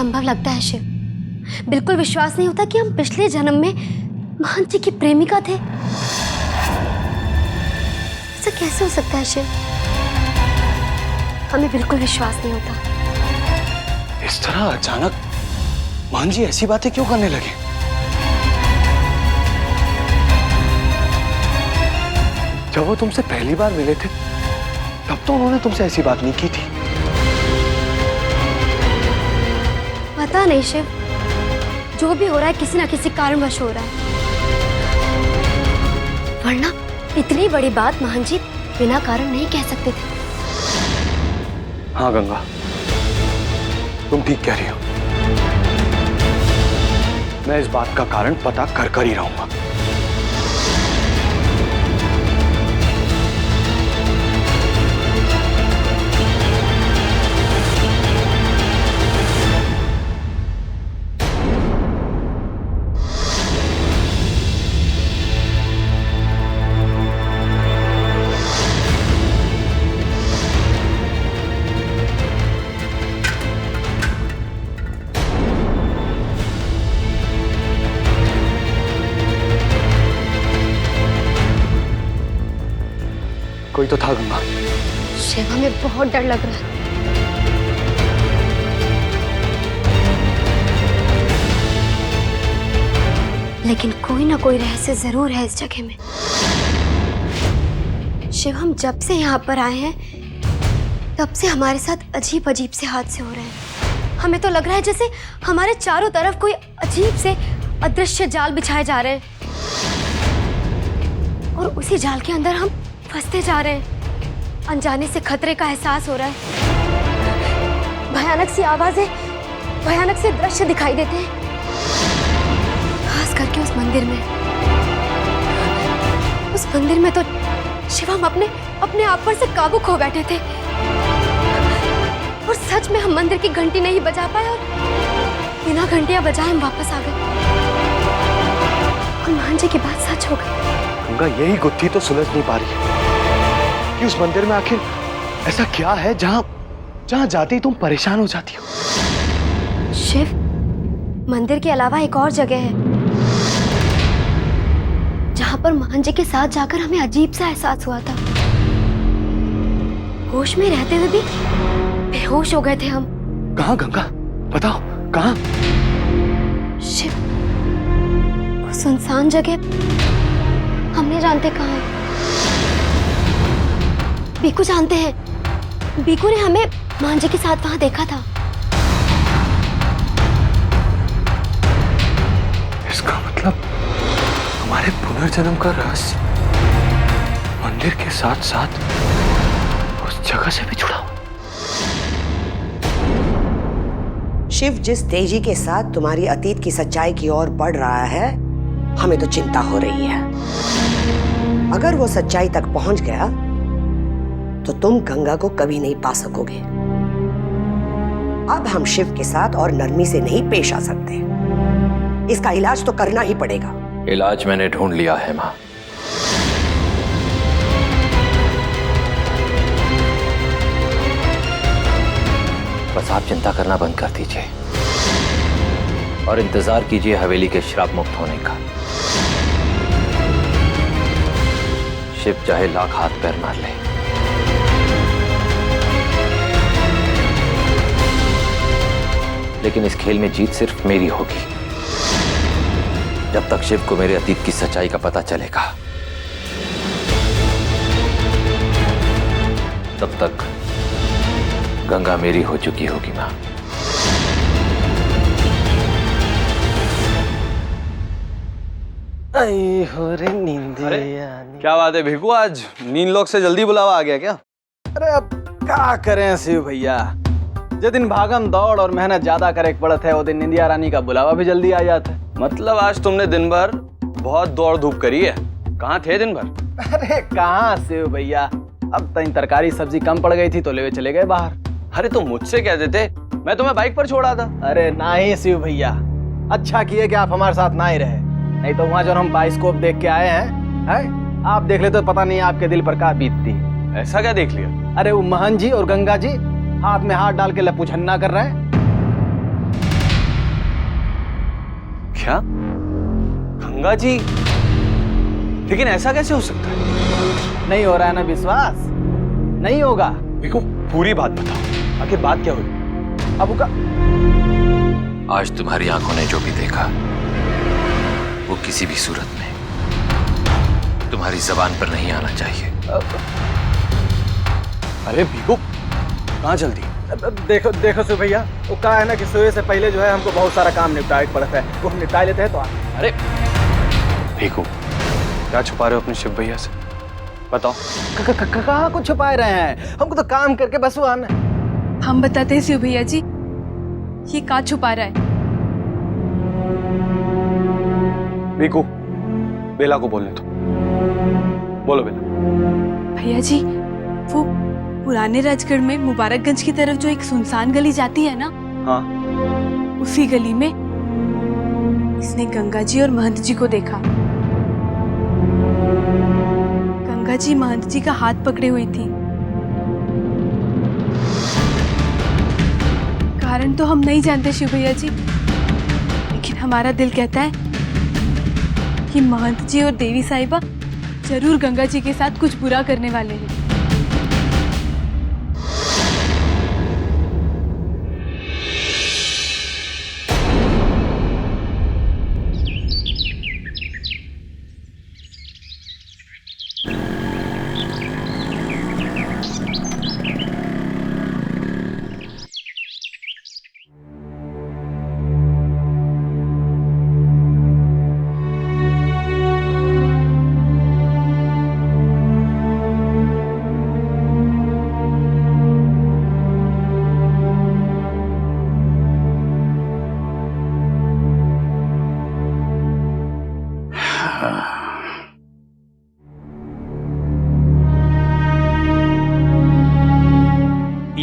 असंभव लगता है शिव। बिल्कुल विश्वास नहीं होता कि हम पिछले जन्म में महंत जी की प्रेमिका थे। ऐसा कैसे हो सकता है शिव? हमें बिल्कुल विश्वास नहीं होता। इस तरह अचानक महंत जी ऐसी बातें क्यों करने लगे? जब वो तुमसे पहली बार मिले थे तब तो उन्होंने तुमसे ऐसी बात नहीं की थी। पता नहीं शिव, जो भी हो रहा है किसी ना किसी कारणवश हो रहा है, वरना इतनी बड़ी बात महंत जी बिना कारण नहीं कह सकते थे। हाँ गंगा, तुम ठीक कह रही हो। मैं इस बात का कारण पता कर ही रहूंगा। कोई तो था गंगा। शिव, हमें बहुत डर लग रहा है। लेकिन कोई ना कोई रहस्य जरूर है इस जगह में। शिव, हम जब से यहाँ पर आए हैं तब से हमारे साथ अजीब अजीब से हादसे हो रहे हैं। हमें तो लग रहा है जैसे हमारे चारों तरफ कोई अजीब से अदृश्य जाल बिछाए जा रहे हैं और उसी जाल के अंदर हम फंसते जा रहे हैं। अनजाने से खतरे का एहसास हो रहा है। भयानक सी आवाजें, भयानक से दृश्य दिखाई देते हैं, खास करके उस मंदिर में। उस मंदिर में तो शिव, हम अपने आप पर से काबू खो बैठे थे और सच में हम मंदिर की घंटी नहीं बजा पाए और बिना घंटियां बजाए हम वापस आ गए और महंत जी की बात सच हो गई। गंगा, यही गुत्थी तो सुलझ नहीं पा रही है कि उस मंदिर में आखिर ऐसा क्या है जहां जाते ही तुम परेशान हो जाती हो। शिव, मंदिर के अलावा एक और जगह है जहां पर महंत जी के साथ जाकर हमें अजीब सा एहसास हुआ था। होश में रहते हुए भी बेहोश हो गए थे हम। कहाँ गंगा, बताओ कहाँ? शिव, वो सुनसान जगह हम नहीं जानते कहाँ है। बीकू जानते हैं। बीकू ने हमें महंत जी के साथ वहां देखा था। इसका मतलब हमारे पुनर्जन्म का रहस्य मंदिर के साथ साथ उस जगह से भी जुड़ा हुआ। शिव, जिस तेजी के साथ तुम्हारी अतीत की सच्चाई की ओर बढ़ रहा है, हमें तो चिंता हो रही है। अगर वो सच्चाई तक पहुंच गया तो तुम गंगा को कभी नहीं पा सकोगे। अब हम शिव के साथ और नरमी से नहीं पेश आ सकते। इसका इलाज तो करना ही पड़ेगा। इलाज मैंने ढूंढ लिया है माँ। बस आप चिंता करना बंद कर दीजिए और इंतजार कीजिए हवेली के श्राप मुक्त होने का। शिव चाहे लाख हाथ पैर मार ले, लेकिन इस खेल में जीत सिर्फ मेरी होगी। जब तक शिव को मेरे अतीत की सच्चाई का पता चलेगा तब तक गंगा मेरी हो चुकी होगी माँ। आई हो रे नींद। अरे क्या बात है भिकू, आज नींद लोग से जल्दी बुलावा आ गया क्या? अरे अब क्या करें शिव भैया, जो दिन भागम दौड़ और मेहनत ज्यादा करे पड़त है वो दिन निंदिया रानी का बुलावा भी जल्दी आ जाता है। मतलब आज तुमने दिन भर बहुत दौड़ धूप करी है। कहाँ थे दिन भर? अरे कहाँ शिव भैया, अब तक तरकारी सब्जी कम पड़ गई थी तो लेवे चले गए बाहर। अरे तो मुझसे कहते थे, मैं तुम्हें बाइक पर छोड़ा था। अरे नहीं शिव भैया, अच्छा किए कि आप हमारे साथ ना ही रहे, नहीं तो वहाँ जो हम बाइस्कोप देख के आए हैं, आप देख ले तो पता नहीं आपके दिल पर क्या बीतती। ऐसा क्या देख लिया? अरे वो महंत जी और गंगा जी हाथ में हाथ डाल के लपू झन्ना कर रहे हैं। क्या गंगा जी? लेकिन ऐसा कैसे हो सकता है? नहीं हो रहा है ना विश्वास? नहीं होगा। देखो पूरी बात बताओ, आखिर बात क्या हुई? अब का आज तुम्हारी आंखों ने जो भी देखा वो किसी भी सूरत में तुम्हारी जबान पर नहीं आना चाहिए। अरे भीखू, कहाँ जल्दी? देखो देखो सो भैया, वो कहा है ना कि सोए से पहले जो है हमको बहुत सारा काम निपटाए पड़ता है, वो हम निपटा लेते हैं तो अरे भीखू, क्या छुपा रहे हो अपने शिव भैया से? बताओ। कहाँ कुछ छुपा रहे हैं? हमको तो काम करके बस वो आना। हम बताते हैं शिव भैया जी, ये का छुपा रहा है। भीखू, बेला को बोलने दो। बोलो बेला। भैया जी, वो पुराने राजगढ़ में मुबारकगंज की तरफ जो एक सुनसान गली जाती है ना, हाँ। उसी गली में इसने गंगा जी और महंत जी को देखा। गंगा जी महंत जी का हाथ पकड़े हुई थी। कारण तो हम नहीं जानते शिव भैया जी, लेकिन हमारा दिल कहता है कि महंत जी और देवी साहिबा जरूर गंगा जी के साथ कुछ बुरा करने वाले हैं।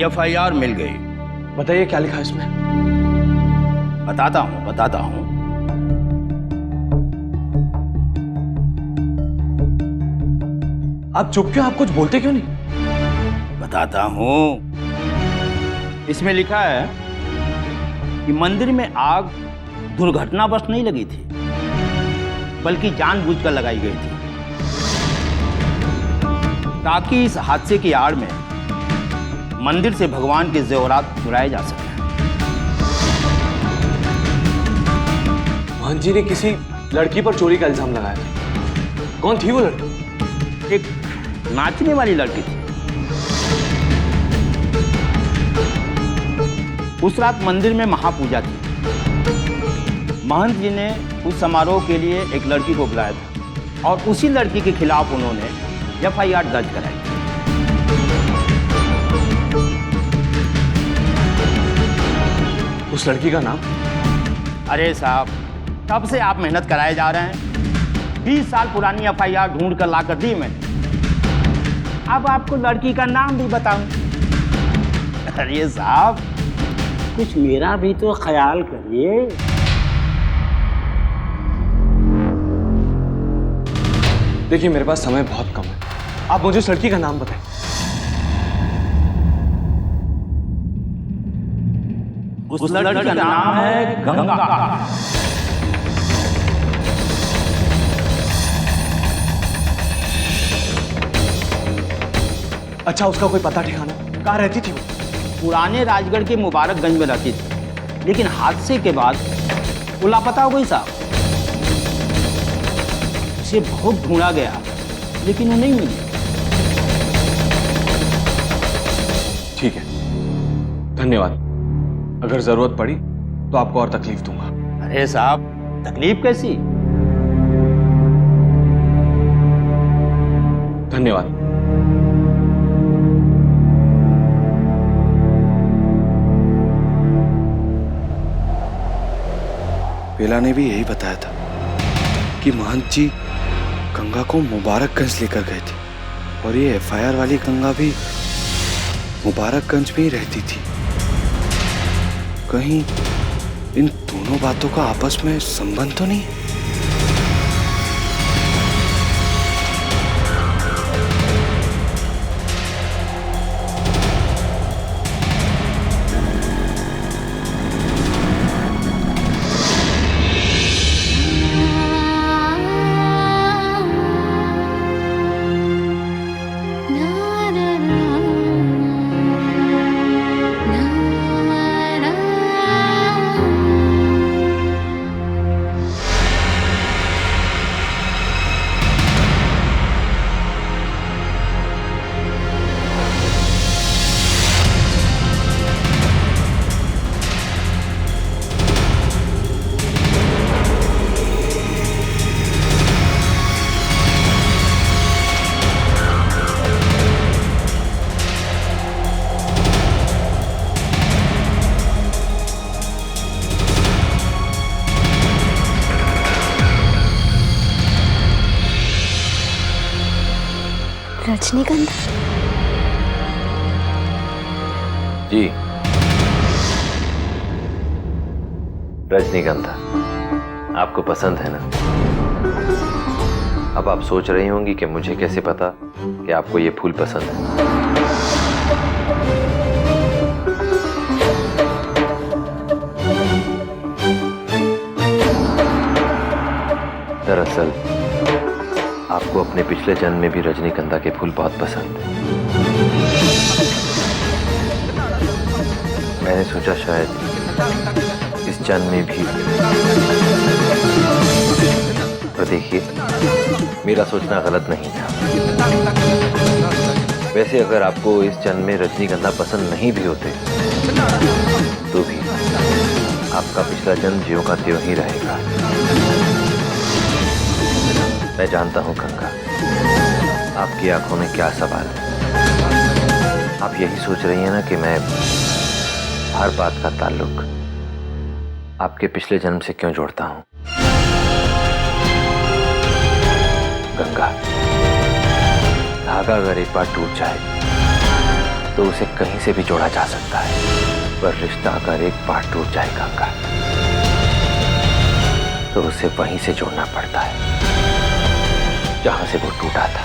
FIR मिल गई। बताइए क्या लिखा है इसमें? बताता हूँ। आप चुप क्यों? आप कुछ बोलते क्यों नहीं? बताता हूँ। इसमें लिखा है कि मंदिर में आग दुर्घटनावश नहीं लगी थी, बल्कि जानबूझकर लगाई गई थी, ताकि इस हादसे की आड़ में मंदिर से भगवान के जेवरात चुराए जा सके। महंत जी ने किसी लड़की पर चोरी का इल्जाम लगाया था। कौन थी वो लड़की? एक नाचने वाली लड़की थी। उस रात मंदिर में महापूजा थी। महंत जी ने उस समारोह के लिए एक लड़की को बुलाया था और उसी लड़की के खिलाफ उन्होंने FIR दर्ज कराई। उस लड़की का नाम? अरे साहब, तब से आप मेहनत कराए जा रहे हैं। 20 साल पुरानी FIR ढूंढ कर ला कर दी मैंने। अब आपको लड़की का नाम भी बताऊं? अरे साहब, कुछ मेरा भी तो ख्याल करिए। देखिए मेरे पास समय बहुत कम है, आप मुझे उस लड़की का नाम बताएं। उस लड़की का नाम है गंगा। अच्छा, उसका कोई पता ठिकाना? कहाँ रहती थी वो? पुराने राजगढ़ के मुबारकगंज में रहती थी, लेकिन हादसे के बाद वो लापता हो गई साहब। उसे बहुत ढूंढा गया, लेकिन वो नहीं मिली। ठीक है, धन्यवाद। अगर जरूरत पड़ी तो आपको और तकलीफ दूंगा। अरे साहब, तकलीफ कैसी? धन्यवाद। बेला ने भी यही बताया था कि महंत जी गंगा को मुबारकगंज लेकर गए थे और ये FIR वाली गंगा भी मुबारकगंज में ही रहती थी। कहीं इन दोनों बातों का आपस में संबंध तो नहीं? रजनीगंधा? जी, रजनीगंधा आपको पसंद है ना? अब आप सोच रही होंगी कि मुझे कैसे पता कि आपको ये फूल पसंद है। दरअसल आपको अपने पिछले जन्म में भी रजनीगंधा के फूल बहुत पसंद थे। मैंने सोचा शायद इस जन्म में भी। पर देखिए, मेरा सोचना गलत नहीं था। वैसे अगर आपको इस जन्म में रजनीगंधा पसंद नहीं भी होते तो भी आपका पिछला जन्म ज्यों का त्यों ही रहेगा। मैं जानता हूं गंगा, आपकी आंखों में क्या सवाल है। आप यही सोच रही हैं ना कि मैं हर बात का ताल्लुक आपके पिछले जन्म से क्यों जोड़ता हूं। गंगा, धागा अगर एक बार टूट जाए तो उसे कहीं से भी जोड़ा जा सकता है, पर रिश्ता अगर एक बार टूट जाए गंगा, तो उसे वहीं से जोड़ना पड़ता है जहां से वो टूटा था।